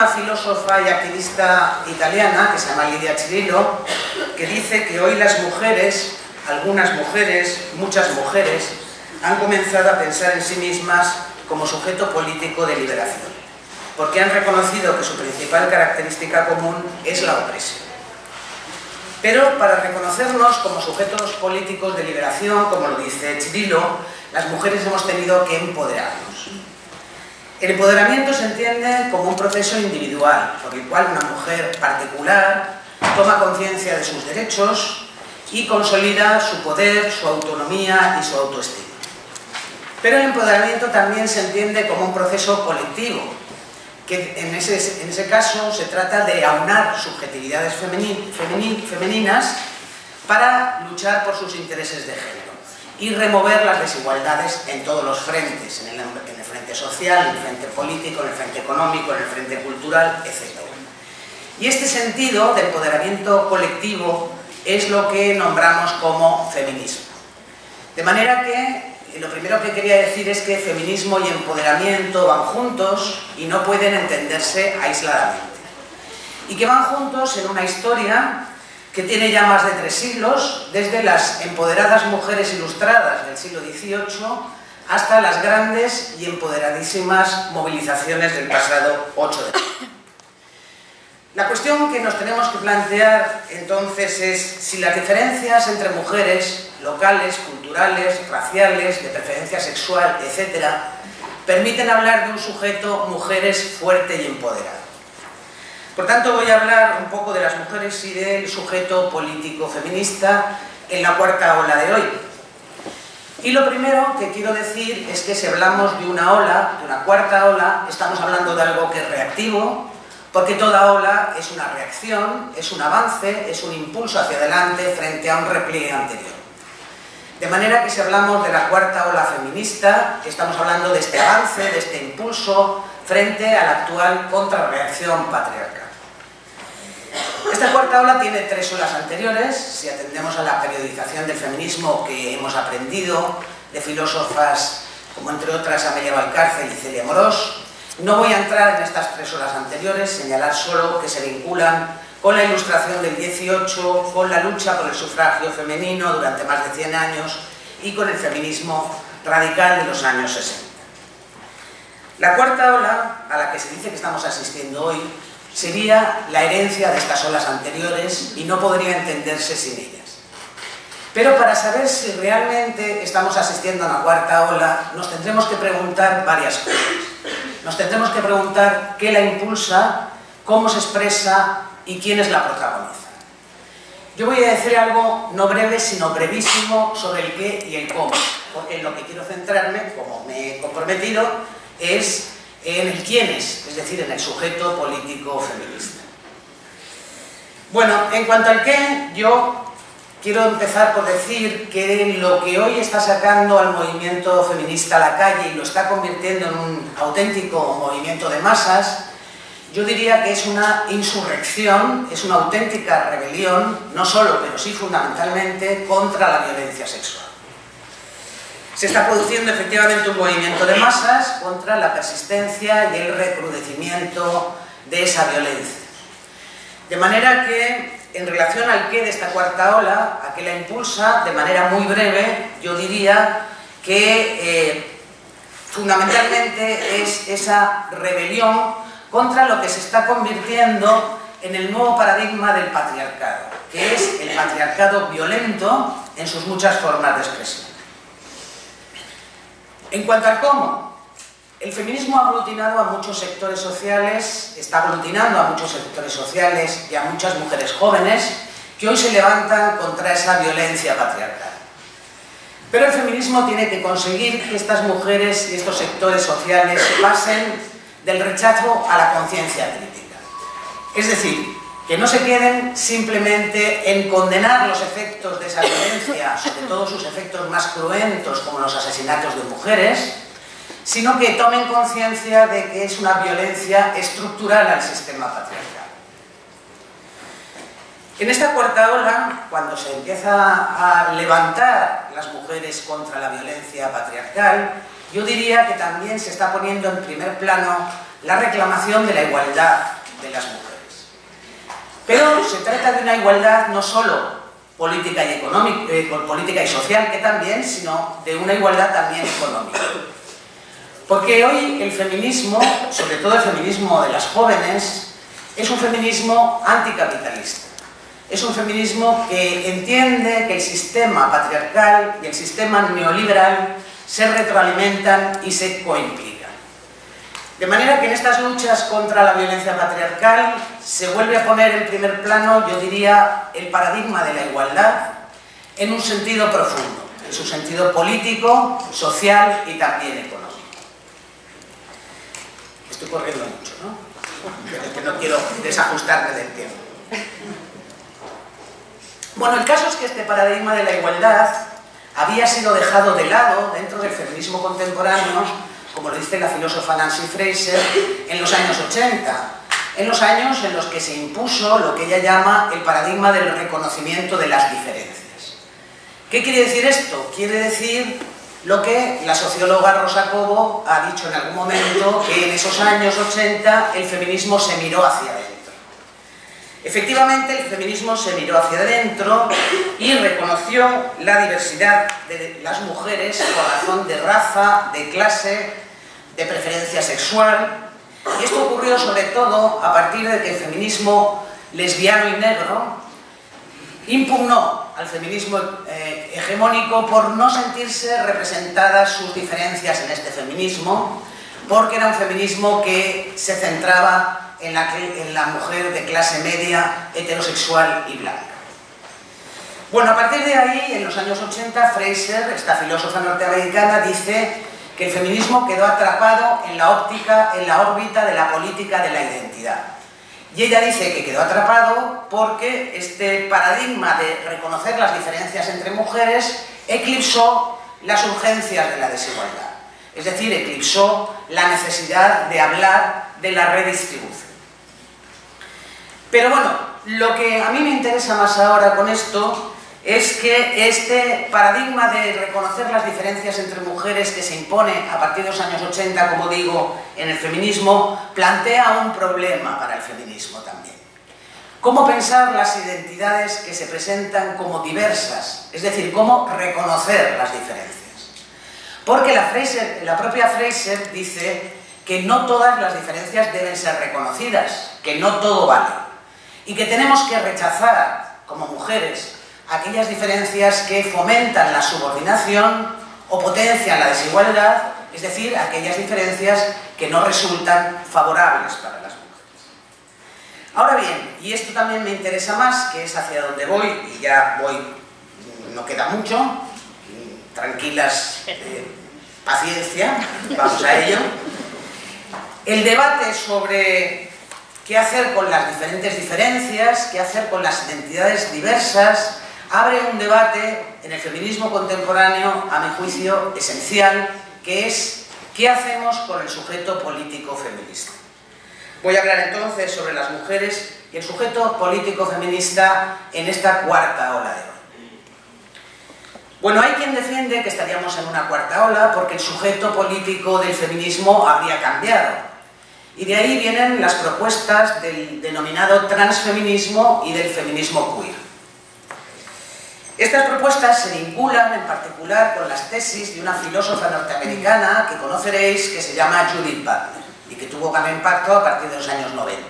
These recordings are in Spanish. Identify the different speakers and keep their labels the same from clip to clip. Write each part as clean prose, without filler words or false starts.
Speaker 1: Una filósofa y activista italiana que se llama Lidia Cirillo, que dice que hoy las mujeres, algunas mujeres, muchas mujeres, han comenzado a pensar en sí mismas como sujeto político de liberación, porque han reconocido que su principal característica común es la opresión. Pero para reconocernos como sujetos políticos de liberación, como lo dice Cirillo, las mujeres hemos tenido que empoderarnos. El empoderamiento se entiende como un proceso individual, por el cual una mujer particular toma conciencia de sus derechos y consolida su poder, su autonomía y su autoestima. Pero el empoderamiento también se entiende como un proceso colectivo, que en ese caso se trata de aunar subjetividades femeninas para luchar por sus intereses de género y remover las desigualdades en todos los frentes, en el frente social, en el frente político, en el frente económico, en el frente cultural, etc. Y este sentido de empoderamiento colectivo es lo que nombramos como feminismo. De manera que lo primero que quería decir es que feminismo y empoderamiento van juntos y no pueden entenderse aisladamente. Y que van juntos en una historia que tiene ya más de 3 siglos, desde las empoderadas mujeres ilustradas del siglo XVIII hasta las grandes y empoderadísimas movilizaciones del pasado 8 de mayo. La cuestión que nos tenemos que plantear entonces es si las diferencias entre mujeres, locales, culturales, raciales, de preferencia sexual, etc., permiten hablar de un sujeto mujeres fuerte y empoderado. Por tanto, voy a hablar un poco de las mujeres y del sujeto político feminista en la cuarta ola de hoy. Y lo primero que quiero decir es que si hablamos de una ola, de una cuarta ola, estamos hablando de algo que es reactivo, porque toda ola es una reacción, es un avance, es un impulso hacia adelante frente a un repliegue anterior. De manera que si hablamos de la cuarta ola feminista, estamos hablando de este avance, de este impulso frente a la actual contrarreacción patriarcal. Esta cuarta ola tiene 3 olas anteriores, si atendemos a la periodización del feminismo que hemos aprendido de filósofas como entre otras Amelia Valcárcel y Celia Amorós. No voy a entrar en estas 3 olas anteriores, señalar solo que se vinculan con la Ilustración del 18, con la lucha por el sufragio femenino durante más de 100 años y con el feminismo radical de los años 60. La cuarta ola, a la que se dice que estamos asistiendo hoy, sería la herencia de estas olas anteriores y no podría entenderse sin ellas. Pero para saber si realmente estamos asistiendo a una cuarta ola, nos tendremos que preguntar varias cosas. Nos tendremos que preguntar qué la impulsa, cómo se expresa y quiénes la protagonizan. Yo voy a decir algo no breve, sino brevísimo sobre el qué y el cómo, porque en lo que quiero centrarme, como me he comprometido, es en el quiénes, es decir, en el sujeto político feminista. Bueno, en cuanto al qué, yo quiero empezar por decir que lo que hoy está sacando al movimiento feminista a la calle y lo está convirtiendo en un auténtico movimiento de masas, yo diría que es una insurrección, es una auténtica rebelión, no solo, pero sí fundamentalmente, contra la violencia sexual. Se está produciendo efectivamente un movimiento de masas contra la persistencia y el recrudecimiento de esa violencia. De manera que, en relación al qué de esta cuarta ola, a qué la impulsa, de manera muy breve, yo diría que fundamentalmente es esa rebelión contra lo que se está convirtiendo en el nuevo paradigma del patriarcado, que es el patriarcado violento en sus muchas formas de expresión. En cuanto al cómo, el feminismo ha aglutinado a muchos sectores sociales, está aglutinando a muchos sectores sociales y a muchas mujeres jóvenes que hoy se levantan contra esa violencia patriarcal. Pero el feminismo tiene que conseguir que estas mujeres y estos sectores sociales pasen del rechazo a la conciencia crítica. Es decir, que no se queden simplemente en condenar los efectos de esa violencia, sobre todo sus efectos más cruentos como los asesinatos de mujeres, sino que tomen conciencia de que es una violencia estructural al sistema patriarcal. En esta cuarta ola, cuando se empieza a levantar las mujeres contra la violencia patriarcal, yo diría que también se está poniendo en primer plano la reclamación de la igualdad de las mujeres. Pero se trata de una igualdad no solo política y económica, política y social, que también, sino de una igualdad también económica. Porque hoy el feminismo, sobre todo el feminismo de las jóvenes, es un feminismo anticapitalista. Es un feminismo que entiende que el sistema patriarcal y el sistema neoliberal se retroalimentan y se coimplican. De manera que en estas luchas contra la violencia patriarcal se vuelve a poner en primer plano, yo diría, el paradigma de la igualdad en un sentido profundo, en su sentido político, social y también económico. Estoy corriendo mucho, ¿no? Pero es que no quiero desajustarme del tiempo. Bueno, el caso es que este paradigma de la igualdad había sido dejado de lado dentro del feminismo contemporáneo, como lo dice la filósofa Nancy Fraser, en los años 80, en los años en los que se impuso lo que ella llama el paradigma del reconocimiento de las diferencias. ¿Qué quiere decir esto? Quiere decir lo que la socióloga Rosa Cobo ha dicho en algún momento, que en esos años 80 el feminismo se miró hacia adentro. Efectivamente, el feminismo se miró hacia adentro y reconoció la diversidad de las mujeres por razón de raza, de clase, de preferencia sexual. Y esto ocurrió sobre todo a partir de que el feminismo lesbiano y negro impugnó al feminismo hegemónico por no sentirse representadas sus diferencias en este feminismo, porque era un feminismo que se centraba en la mujer de clase media, heterosexual y blanca. Bueno, a partir de ahí, en los años 80, Fraser, esta filósofa norteamericana, dice que el feminismo quedó atrapado en la órbita de la política de la identidad. Y ella dice que quedó atrapado porque este paradigma de reconocer las diferencias entre mujeres eclipsó las urgencias de la desigualdad. Es decir, eclipsó la necesidad de hablar de la redistribución. Pero bueno, lo que a mí me interesa más ahora con esto es que este paradigma de reconocer las diferencias entre mujeres que se impone a partir de los años 80, como digo, en el feminismo, plantea un problema para el feminismo también. ¿Cómo pensar las identidades que se presentan como diversas? Es decir, ¿cómo reconocer las diferencias? Porque la propia Fraser dice que no todas las diferencias deben ser reconocidas, que no todo vale, y que tenemos que rechazar, como mujeres, aquellas diferencias que fomentan la subordinación o potencian la desigualdad, es decir, aquellas diferencias que no resultan favorables para las mujeres. Ahora bien, y esto también me interesa más, que es hacia donde voy, y ya voy, no queda mucho, tranquilas, paciencia, vamos a ello. El debate sobre qué hacer con las diferentes diferencias, qué hacer con las identidades diversas, abre un debate en el feminismo contemporáneo, a mi juicio, esencial, que es ¿qué hacemos con el sujeto político feminista? Voy a hablar entonces sobre las mujeres y el sujeto político feminista en esta cuarta ola de hoy. Bueno, hay quien defiende que estaríamos en una cuarta ola porque el sujeto político del feminismo habría cambiado. Y de ahí vienen las propuestas del denominado transfeminismo y del feminismo queer. Estas propuestas se vinculan en particular con las tesis de una filósofa norteamericana que conoceréis, que se llama Judith Butler, y que tuvo gran impacto a partir de los años 90.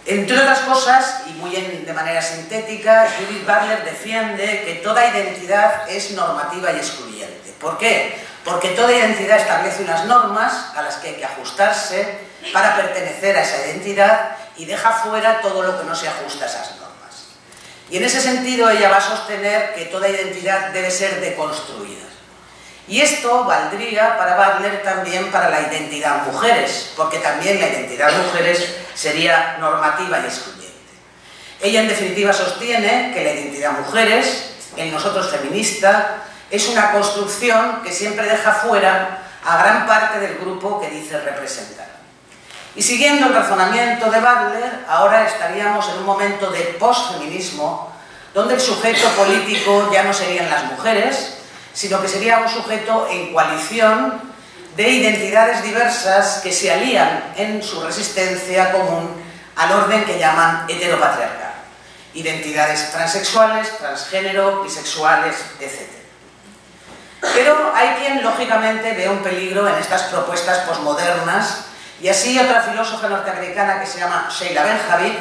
Speaker 1: Entre otras cosas, y muy de manera sintética, Judith Butler defiende que toda identidad es normativa y excluyente. ¿Por qué? Porque toda identidad establece unas normas a las que hay que ajustarse para pertenecer a esa identidad y deja fuera todo lo que no se ajusta a esas normas. Y en ese sentido ella va a sostener que toda identidad debe ser deconstruida. Y esto valdría para Butler también para la identidad mujeres, porque también la identidad mujeres sería normativa y excluyente. Ella en definitiva sostiene que la identidad mujeres, en nosotros feminista, es una construcción que siempre deja fuera a gran parte del grupo que dice representar. Y siguiendo el razonamiento de Butler, ahora estaríamos en un momento de posfeminismo, donde el sujeto político ya no serían las mujeres, sino que sería un sujeto en coalición de identidades diversas que se alían en su resistencia común al orden que llaman heteropatriarcal. Identidades transexuales, transgénero, bisexuales, etc. Pero hay quien, lógicamente, ve un peligro en estas propuestas posmodernas, y así otra filósofa norteamericana que se llama Sheila Benjamin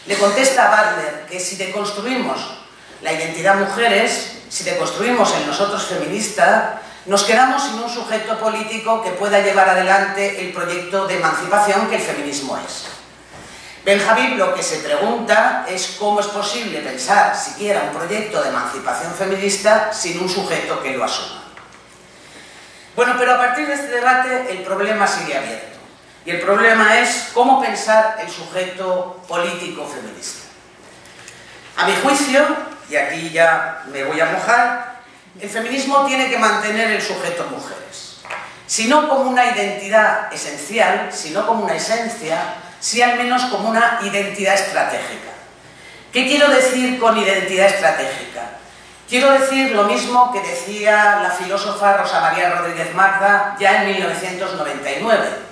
Speaker 1: le contesta a Butler que si deconstruimos la identidad mujeres, si deconstruimos el nosotros feminista, nos quedamos sin un sujeto político que pueda llevar adelante el proyecto de emancipación que el feminismo es. Benjamin lo que se pregunta es cómo es posible pensar siquiera un proyecto de emancipación feminista sin un sujeto que lo asuma. Bueno, pero a partir de este debate el problema sigue abierto. Y el problema es cómo pensar el sujeto político feminista. A mi juicio, y aquí ya me voy a mojar, el feminismo tiene que mantener el sujeto mujeres. Si no como una identidad esencial, si no como una esencia, sí al menos como una identidad estratégica. ¿Qué quiero decir con identidad estratégica? Quiero decir lo mismo que decía la filósofa Rosa María Rodríguez Magda ya en 1999.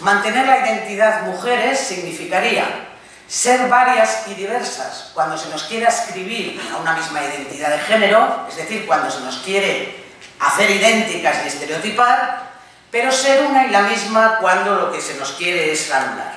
Speaker 1: Mantener la identidad mujeres significaría ser varias y diversas cuando se nos quiere ascribir a una misma identidad de género, es decir, cuando se nos quiere hacer idénticas y estereotipar, pero ser una y la misma cuando lo que se nos quiere es anular.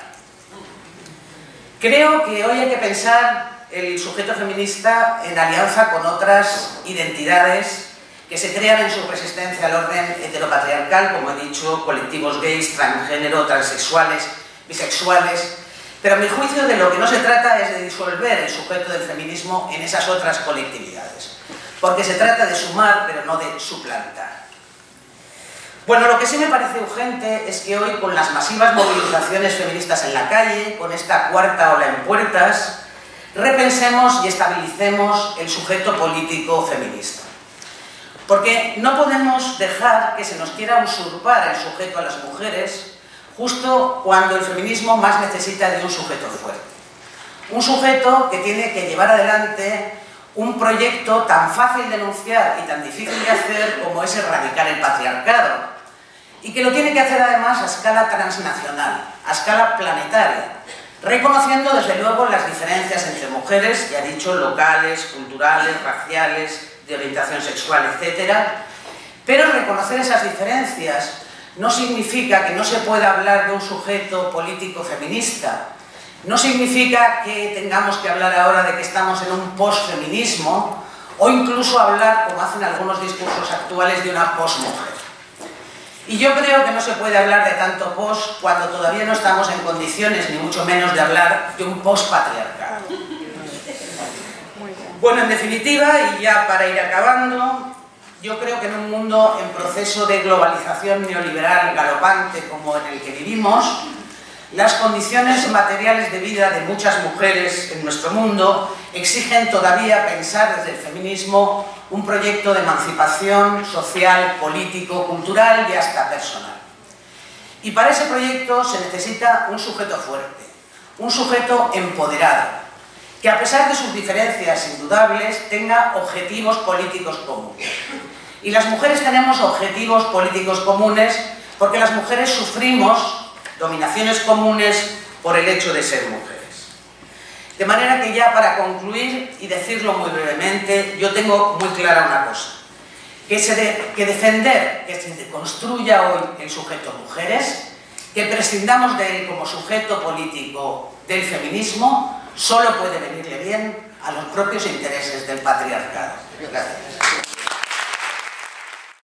Speaker 1: Creo que hoy hay que pensar el sujeto feminista en alianza con otras identidades que se crean en su resistencia al orden heteropatriarcal, como he dicho, colectivos gays, transgénero, transexuales, bisexuales, pero a mi juicio de lo que no se trata es de disolver el sujeto del feminismo en esas otras colectividades, porque se trata de sumar, pero no de suplantar. Bueno, lo que sí me parece urgente es que hoy, con las masivas movilizaciones feministas en la calle, con esta cuarta ola en puertas, repensemos y estabilicemos el sujeto político feminista. Porque no podemos dejar que se nos quiera usurpar el sujeto a las mujeres justo cuando el feminismo más necesita de un sujeto fuerte. Un sujeto que tiene que llevar adelante un proyecto tan fácil de enunciar y tan difícil de hacer como es erradicar el patriarcado, y que lo tiene que hacer además a escala transnacional, a escala planetaria, reconociendo desde luego las diferencias entre mujeres, ya he dicho, locales, culturales, raciales, de orientación sexual, etc. Pero reconocer esas diferencias no significa que no se pueda hablar de un sujeto político feminista, no significa que tengamos que hablar ahora de que estamos en un posfeminismo, o incluso hablar, como hacen algunos discursos actuales, de una posmujer. Y yo creo que no se puede hablar de tanto pos cuando todavía no estamos en condiciones, ni mucho menos, de hablar de un pospatriarcado. Bueno, en definitiva, y ya para ir acabando, yo creo que en un mundo en proceso de globalización neoliberal galopante como en el que vivimos, las condiciones materiales de vida de muchas mujeres en nuestro mundo exigen todavía pensar desde el feminismo un proyecto de emancipación social, político, cultural y hasta personal. Y para ese proyecto se necesita un sujeto fuerte, un sujeto empoderado, que a pesar de sus diferencias indudables tenga objetivos políticos comunes. Y las mujeres tenemos objetivos políticos comunes porque las mujeres sufrimos dominaciones comunes por el hecho de ser mujeres. De manera que ya para concluir y decirlo muy brevemente, yo tengo muy clara una cosa, que defender que se construya hoy el sujeto mujeres, que prescindamos de él como sujeto político del feminismo, solo puede venirle bien a los propios intereses del patriarcado. Gracias.